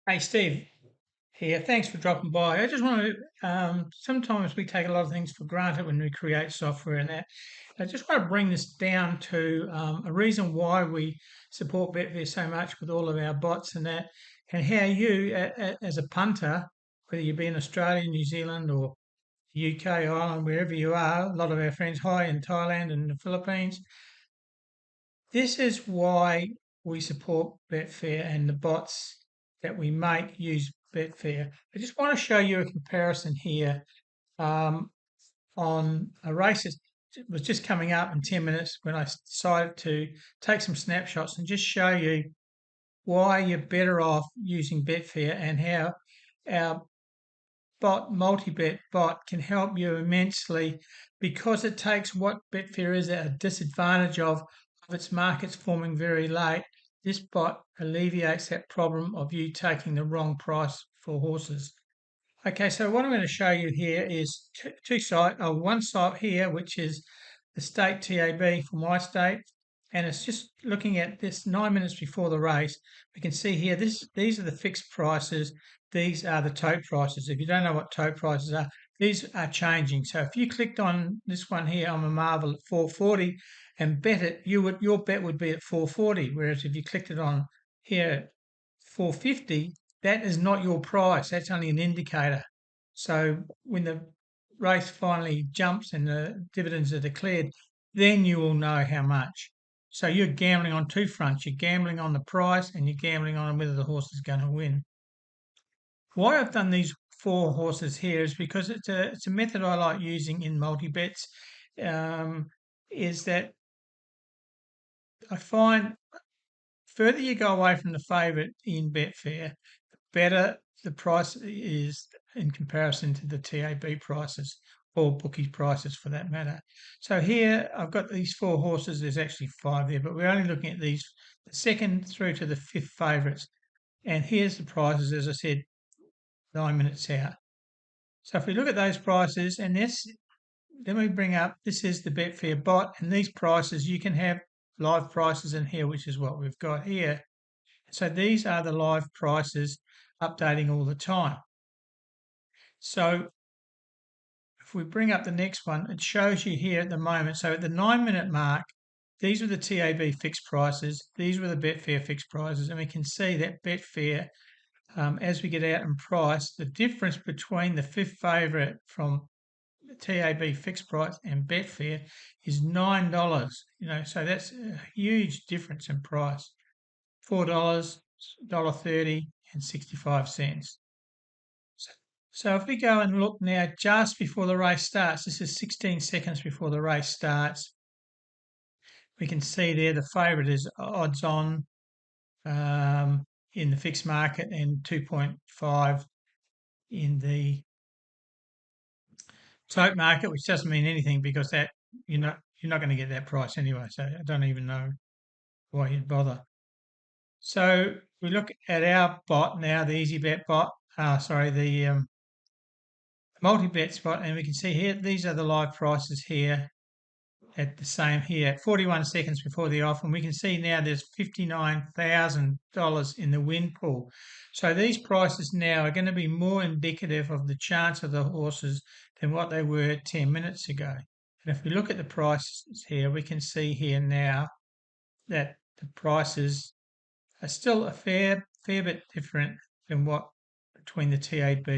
Hey Steve here. Thanks for dropping by. I just want to. Sometimes we take a lot of things for granted when we create software and that. I just want to bring this down to a reason why we support Betfair so much with all of our bots and that, and how you, as a punter, whether you be in Australia, New Zealand, or UK, Ireland, wherever you are, a lot of our friends high in Thailand and the Philippines. This is why we support Betfair and the bots that we make use Betfair. I just want to show you a comparison here um, on a race that was just coming up in 10 minutes when I decided to take some snapshots and just show you why you're better off using Betfair and how our multi-bet bot can help you immensely because it takes what Betfair is at a disadvantage of its markets forming very late. This bot alleviates that problem of you taking the wrong price for horses. Okay, so what I'm going to show you here is one site here, which is the state TAB for my state, and it's just looking at this 9 minutes before the race. We can see here these are the fixed prices. These are the tote prices. If you don't know what tote prices are, these are changing. So if you clicked on this one here, I'm a Marvel at 440, and bet it, your bet would be at 440. Whereas if you clicked it on here, 450, that is not your price. That's only an indicator. So when the race finally jumps and the dividends are declared, then you will know how much. So you're gambling on two fronts. You're gambling on the price and you're gambling on whether the horse is going to win. Why I've done these four horses here is because it's a method I like using in multi bets. Is that I find further you go away from the favourite in Betfair, the better the price is in comparison to the TAB prices or bookie prices for that matter. So here I've got these four horses. There's actually five there, but we're only looking at these, the second through to the fifth favourites. And here's the prices, as I said, 9 minutes out. So if we look at those prices, and then we bring up, this is the Betfair bot, and these prices, you can have live prices in here, which is what we've got here. So these are the live prices updating all the time. So if we bring up the next one, it shows you here at the moment. So at the 9 minute mark, these were the TAB fixed prices. These were the Betfair fixed prices. And we can see that Betfair, as we get out in price, the difference between the fifth favourite from the TAB fixed price and Betfair is $9. So that's a huge difference in price. $4, $1.30 and 65 cents. So if we go and look now just before the race starts, this is 16 seconds before the race starts, we can see there the favourite is odds on in the fixed market and 2.5 in the tote market, which doesn't mean anything because that you're not going to get that price anyway. So I don't even know why you'd bother. So we look at our bot now, the Easy Bet bot. The multi-bet spot, and we can see here these are the live prices here at the same here at 41 seconds before the off, and we can see now there's $59,000 in the win pool. So these prices now are going to be more indicative of the chance of the horses than what they were 10 minutes ago. And if we look at the prices here, we can see here now that the prices are still a fair bit different than what between the TAB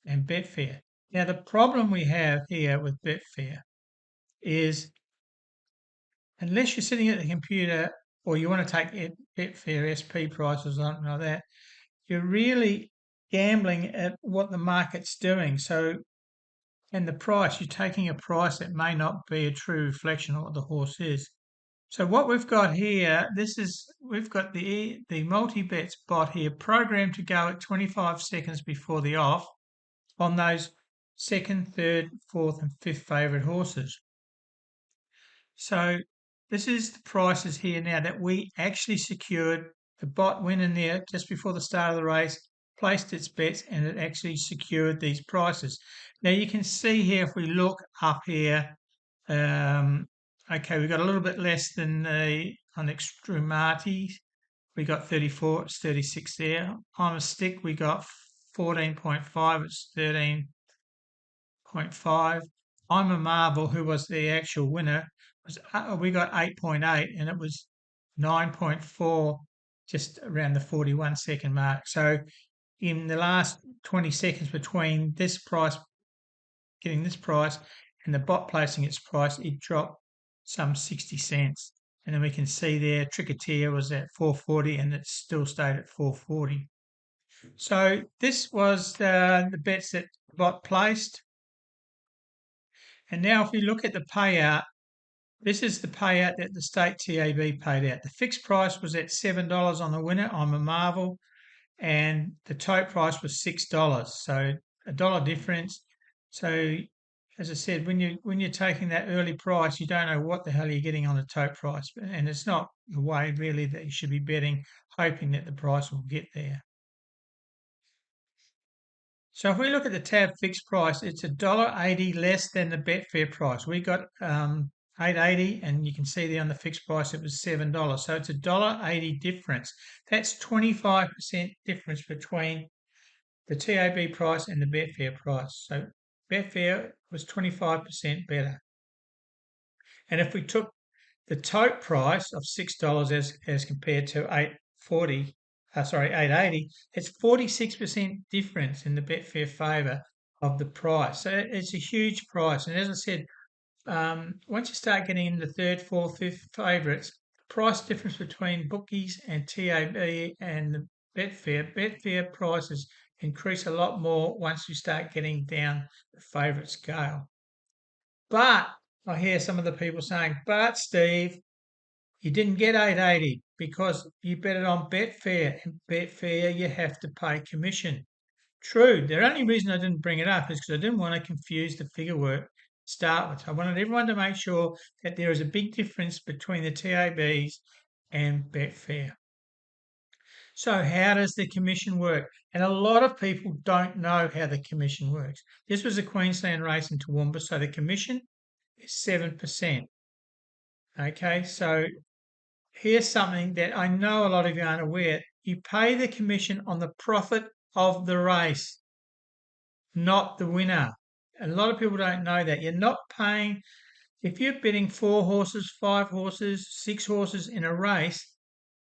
and Betfair. Now, the problem we have here with Betfair is unless you're sitting at the computer or you want to take Betfair SP prices or something like that, you're really gambling at what the market's doing. So, and the price, you're taking a price that may not be a true reflection of what the horse is. So what we've got here, we've got the multi-bets bot here programmed to go at 25 seconds before the off on those second, third, fourth, and fifth favourite horses. So this is the prices here now that we actually secured. The bot went in there just before the start of the race, placed its bets, and it actually secured these prices. Now you can see here if we look up here, okay, we've got a little bit less than on Extremati, we got 34, it's 36 there. I'm a stick, we got 14.5, it's 13.5. I'm a marble, who was the actual winner, we got 8.8 and it was 9.4 just around the 41 second mark. So in the last 20 seconds between this price, getting this price, and the bot placing its price, it dropped some 60 cents. And then we can see there, Tricketeer was at 440 and it still stayed at 440. So this was the bets that the bot placed. And now if we look at the payout, this is the payout that the state TAB paid out. The fixed price was at $7 on the winner. I'm a marvel. And the tote price was $6, so a dollar difference. So, as I said, when you're taking that early price, you don't know what the hell you're getting on the tote price, and it's not the way really that you should be betting, hoping that the price will get there. So if we look at the tab fixed price, it's $1.80 less than the Betfair price. We got $8.80, and you can see there on the fixed price it was $7. So it's $1.80 difference. That's 25% difference between the TAB price and the Betfair price. So Betfair was 25% better. And if we took the tote price of $6 as compared to $8.80, it's 46% difference in the Betfair favour of the price. So it's a huge price. And as I said, once you start getting into third, fourth, fifth favourites, the price difference between bookies and TAB and the Betfair prices increase a lot more once you start getting down the favourite scale. But I hear some of the people saying, but Steve, you didn't get 880 because you bet it on Betfair. And Betfair, you have to pay commission. True. The only reason I didn't bring it up is because I didn't want to confuse the figure work to start with. I wanted everyone to make sure that there is a big difference between the TABs and Betfair. So how does the commission work? And a lot of people don't know how the commission works. This was a Queensland race in Toowoomba, so the commission is 7%. Okay, so here's something that I know a lot of you aren't aware. You pay the commission on the profit of the race, not the winner. A lot of people don't know that. You're not paying, if you're betting 4 horses, 5 horses, 6 horses in a race,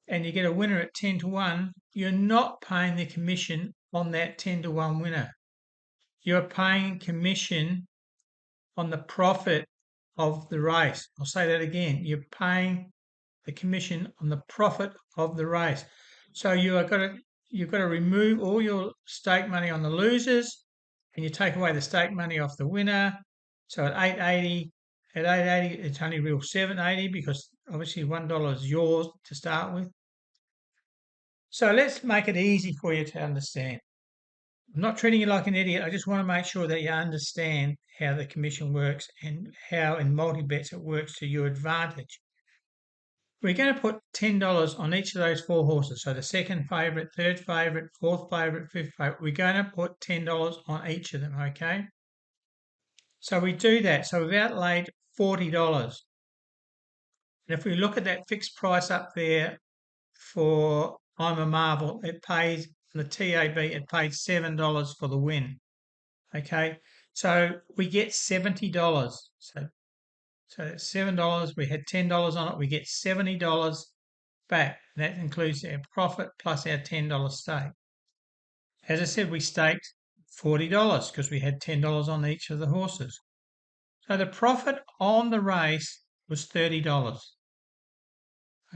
and you get a winner at 10 to 1, you're not paying the commission on that 10 to 1 winner. You're paying commission on the profit of the race. I'll say that again. You're paying the commission on the profit of the race. So you've got to remove all your stake money on the losers, and you take away the stake money off the winner. So at 880, it's only real 780 because obviously $1 is yours to start with. So let's make it easy for you to understand. I'm not treating you like an idiot. I just want to make sure that you understand how the commission works and how in multi-bets it works to your advantage. We're going to put $10 on each of those 4 horses. So the second favourite, third favourite, fourth favourite, fifth favourite. We're going to put $10 on each of them, okay? So we do that. So we've outlaid $40. And if we look at that fixed price up there for I'm a Marvel, it pays, the TAB, it paid $7 for the win. Okay, so we get $70. So that's $7. We had $10 on it. We get $70 back. That includes our profit plus our $10 stake. As I said, we staked $40 because we had $10 on each of the horses. So the profit on the race was $30.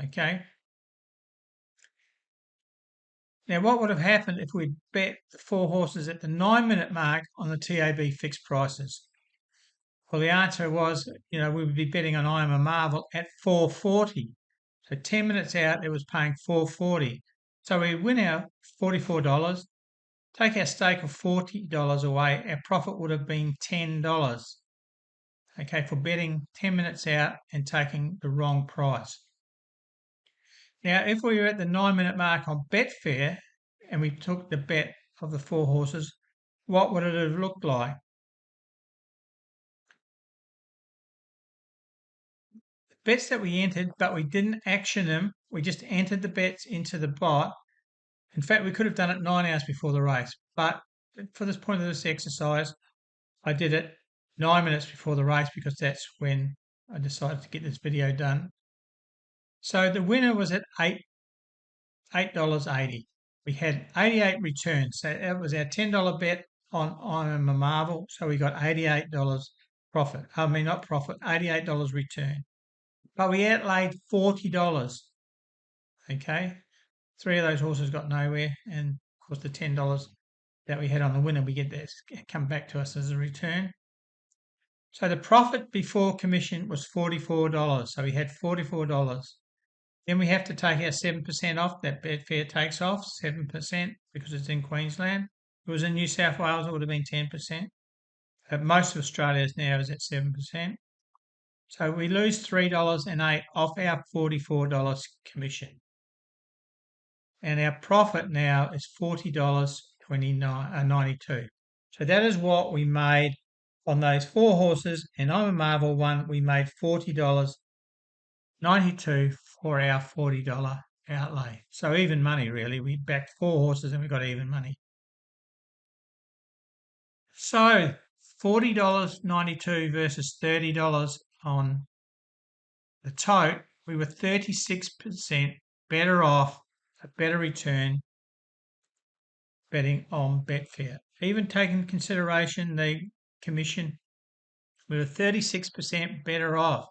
Okay. Now, what would have happened if we'd bet the 4 horses at the 9-minute mark on the TAB fixed prices? Well, the answer was, we would be betting on I Am a Marvel at 440. So 10 minutes out, it was paying 440. So we win our $44, take our stake of $40 away, our profit would have been $10. Okay, for betting 10 minutes out and taking the wrong price. Now, if we were at the 9-minute mark on Betfair and we took the bet of the 4 horses, what would it have looked like? The bets that we entered, but we didn't action them, we just entered the bets into the bot. In fact, we could have done it 9 hours before the race, but for this point of this exercise, I did it 9 minutes before the race because that's when I decided to get this video done. So the winner was at $8.80. We had 88 returns. So that was our $10 bet on I'm a Marvel. So we got $88 profit. I mean, not profit, $88 return. But we outlaid $40. Okay. 3 of those horses got nowhere. And of course, the $10 that we had on the winner, we get this come back to us as a return. So the profit before commission was $44. So we had $44. Then we have to take our 7% off. That Betfair takes off 7% because it's in Queensland. If it was in New South Wales, it would have been 10%. But most of Australia's now is at 7%. So we lose $3.08 off our $44 commission. And our profit now is $40.92. So that is what we made on those 4 horses. And I'm a Marvel one, we made $40.92 for our $40 outlay. So even money, really. We backed 4 horses and we got even money. So $40.92 versus $30 on the tote, we were 36% better off, a better return betting on Betfair. Even taking consideration the commission, we were 36% better off.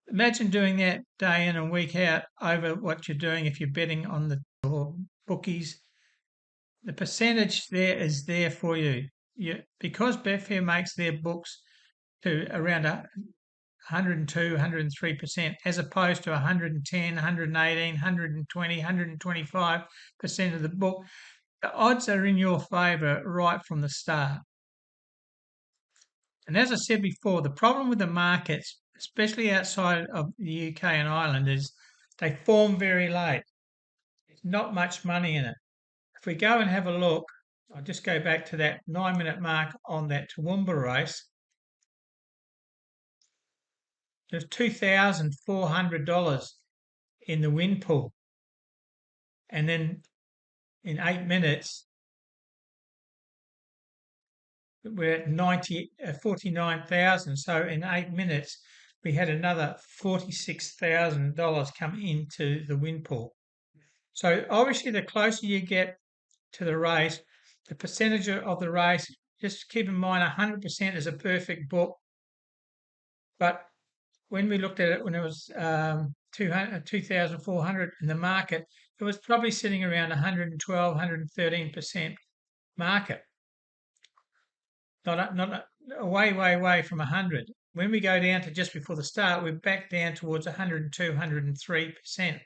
Imagine doing that day in and week out over what you're doing if you're betting on the bookies. The percentage there is there for you. Because Betfair makes their books to around 102, 103%, as opposed to 110, 118, 120, 125% of the book, the odds are in your favour right from the start. And as I said before, the problem with the markets, especially outside of the UK and Ireland, is they form very late. There's not much money in it. If we go and have a look, I'll just go back to that 9-minute mark on that Toowoomba race. There's $2,400 in the win pool. And then in 8 minutes, we're at 49,000. So in 8 minutes, we had another $46,000 come into the win pool. So obviously, the closer you get to the race, the percentage of the race, just keep in mind 100% is a perfect book. But when we looked at it when it was 2,400 in the market, it was probably sitting around 112, 113% market. Not way from 100. When we go down to just before the start, we're back down towards 102, 103%.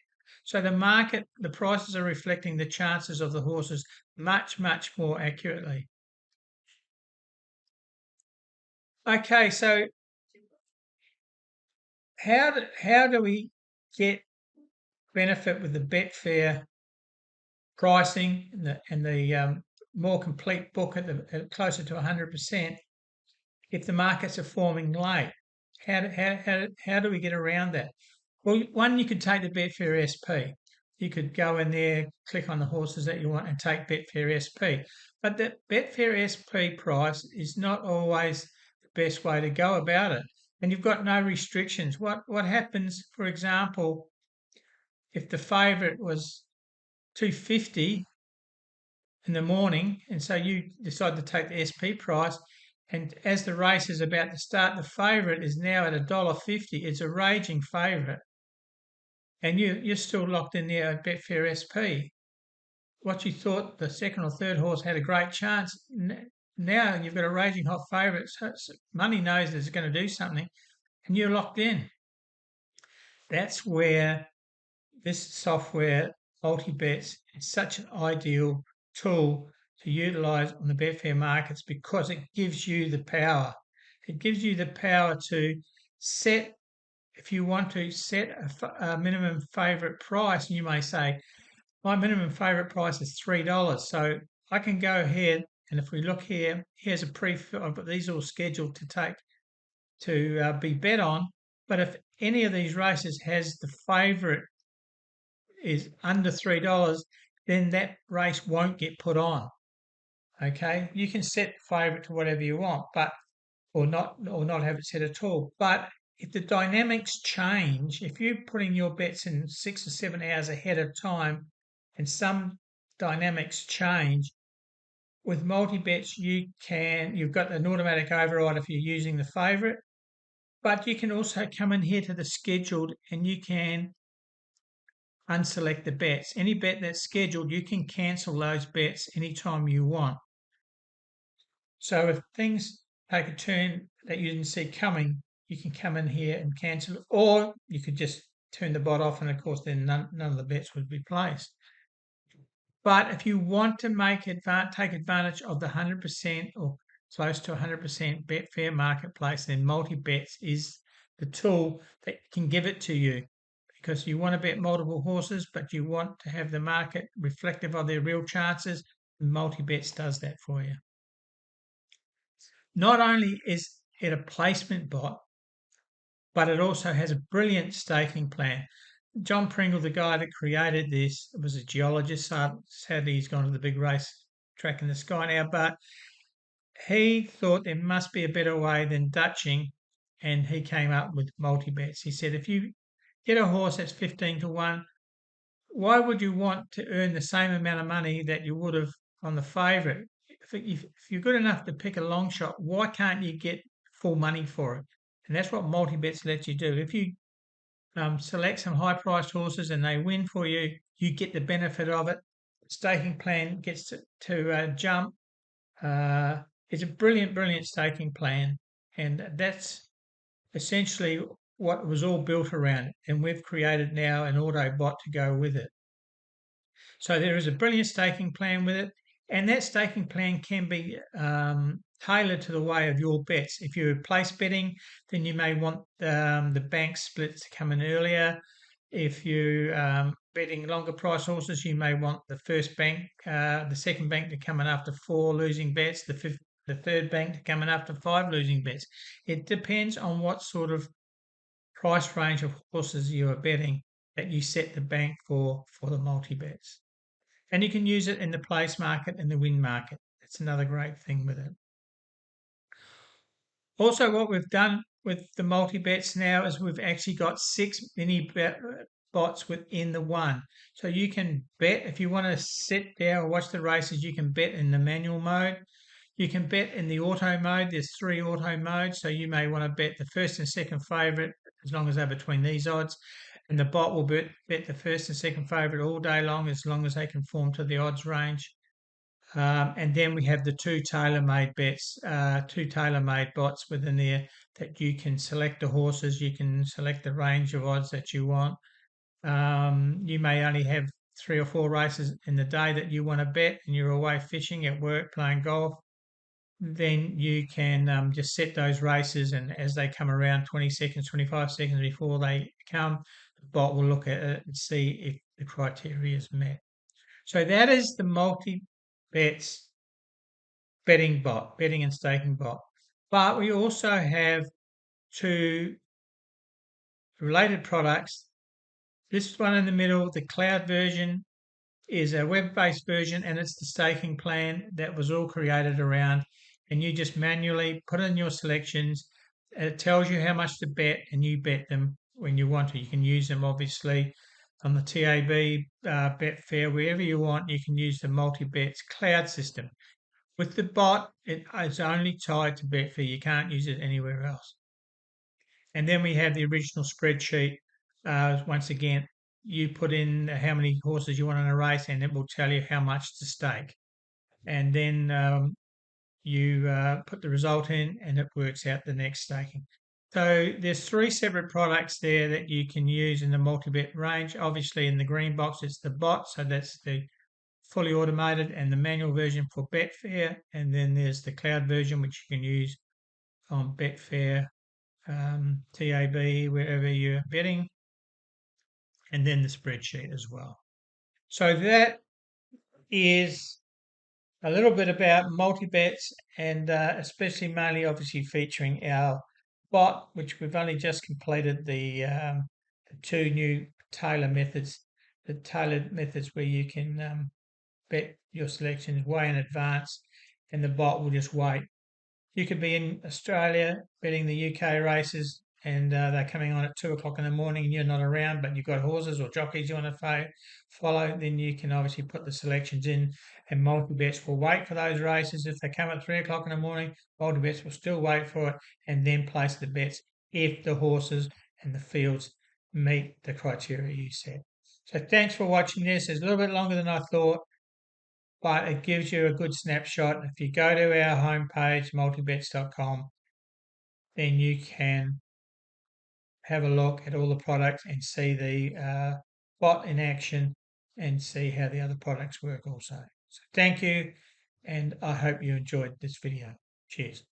So the market, the prices are reflecting the chances of the horses much more accurately. Okay, so how do we get benefit with the Betfair pricing and the more complete book at closer to 100% if the markets are forming late? How do we get around that? Well, one, you could take the Betfair SP. You could go in there, click on the horses that you want and take Betfair SP. But the Betfair SP price is not always the best way to go about it. And you've got no restrictions. What happens, for example, if the favourite was 250 in the morning, and so you decide to take the SP price, and as the race is about to start, the favourite is now at $1.50. It's a raging favourite, and you're still locked in there at Betfair SP. What you thought the second or third horse had a great chance, now you've got a raging hot favourite. So money knows that it's going to do something, and you're locked in. That's where this software, Multibets, is such an ideal tool to utilise on the Betfair markets because it gives you the power. It gives you the power to set, if you want to set a minimum favourite price, and you may say, my minimum favourite price is $3. So I can go ahead, and if we look here, here's a I've got these all scheduled to be bet on. But if any of these races has the favourite is under $3, then that race won't get put on. Okay, you can set the favourite to whatever you want, but or not have it set at all. But if the dynamics change, if you're putting your bets in 6 or 7 hours ahead of time, and some dynamics change, with multi-bets you've got an automatic override if you're using the favourite, but you can also come in here to the scheduled and you can unselect the bets. Any bet that's scheduled, you can cancel those bets anytime you want. So if things take a turn that you didn't see coming, you can come in here and cancel it, or you could just turn the bot off, and of course then none of the bets would be placed. But if you want to take advantage of the 100% or close to 100% Betfair marketplace, then multi-bets is the tool that can give it to you, because you want to bet multiple horses, but you want to have the market reflective of their real chances. Multi-bets does that for you. Not only is it a placement bot, but it also has a brilliant staking plan. John Pringle, the guy that created this, was a geologist. Sadly, he's gone to the big race track in the sky now, but he thought there must be a better way than Dutching, and he came up with multi-bets. He said, if you get a horse that's 15 to 1, why would you want to earn the same amount of money that you would have on the favourite? If you're good enough to pick a long shot, why can't you get full money for it? And that's what multi-bets lets you do. If you select some high-priced horses and they win for you, you get the benefit of it. Staking plan gets to jump. It's a brilliant staking plan, and that's essentially what was all built around it. And we've created now an auto bot to go with it. So there is a brilliant staking plan with it, and that staking plan can be tailored to the way of your bets. If you're place betting, then you may want the bank splits to come in earlier. If you're betting longer price horses, you may want the second bank to come in after 4 losing bets, the third bank to come in after 5 losing bets. It depends on what sort of price range of horses you are betting that you set the bank for the multi-bets. And you can use it in the place market and the win market. That's another great thing with it. Also, what we've done with the multi-bets now is we've actually got 6 mini bots within the one. So you can bet, if you want to sit there or watch the races, you can bet in the manual mode. You can bet in the auto mode. There's 3 auto modes. So you may want to bet the first and second favourite as long as they're between these odds. And the bot will bet the first and second favourite all day long as they conform to the odds range. And then we have the 2 tailor-made bets, 2 tailor-made bots within there that you can select the horses, you can select the range of odds that you want. You may only have 3 or 4 races in the day that you want to bet, and you're away fishing, at work, playing golf. Then you can just set those races, and as they come around 20 seconds, 25 seconds before they come, the bot will look at it and see if the criteria is met. So that is the multi-bets betting and staking bot. But we also have 2 related products. This one in the middle, the cloud version, is a web-based version, and it's the staking plan that was all created around, and you just manually put in your selections. It tells you how much to bet, and you bet them when you want to. You can use them obviously on the TAB, Betfair, wherever you want. You can use the multi-bets cloud system. With the bot, it's only tied to Betfair. You can't use it anywhere else. And then we have the original spreadsheet. Once again, you put in how many horses you want in a race, and it will tell you how much to stake. And then you put the result in, and it works out the next staking. So there's 3 separate products there that you can use in the multi-bet range. Obviously, in the green box, it's the bot, so that's the fully automated, and the manual version for Betfair. And then there's the cloud version, which you can use on Betfair, TAB, wherever you're betting, and then the spreadsheet as well. So that is a little bit about multi-bets, and especially mainly obviously featuring our bot, which we've only just completed the 2 new tailor methods the tailored methods where you can bet your selections way in advance, and the bot will just wait. You could be in Australia betting the UK races, and they're coming on at 2 o'clock in the morning, and you're not around, but you've got horses or jockeys you want to follow. Then you can obviously put the selections in, and multi bets will wait for those races. If they come at 3 o'clock in the morning, multi bets will still wait for it, and then place the bets if the horses and the fields meet the criteria you set. So thanks for watching this. It's a little bit longer than I thought, but it gives you a good snapshot. If you go to our homepage, multibets.com, then you can have a look at all the products and see the bot in action and see how the other products work also. So thank you, and I hope you enjoyed this video. Cheers.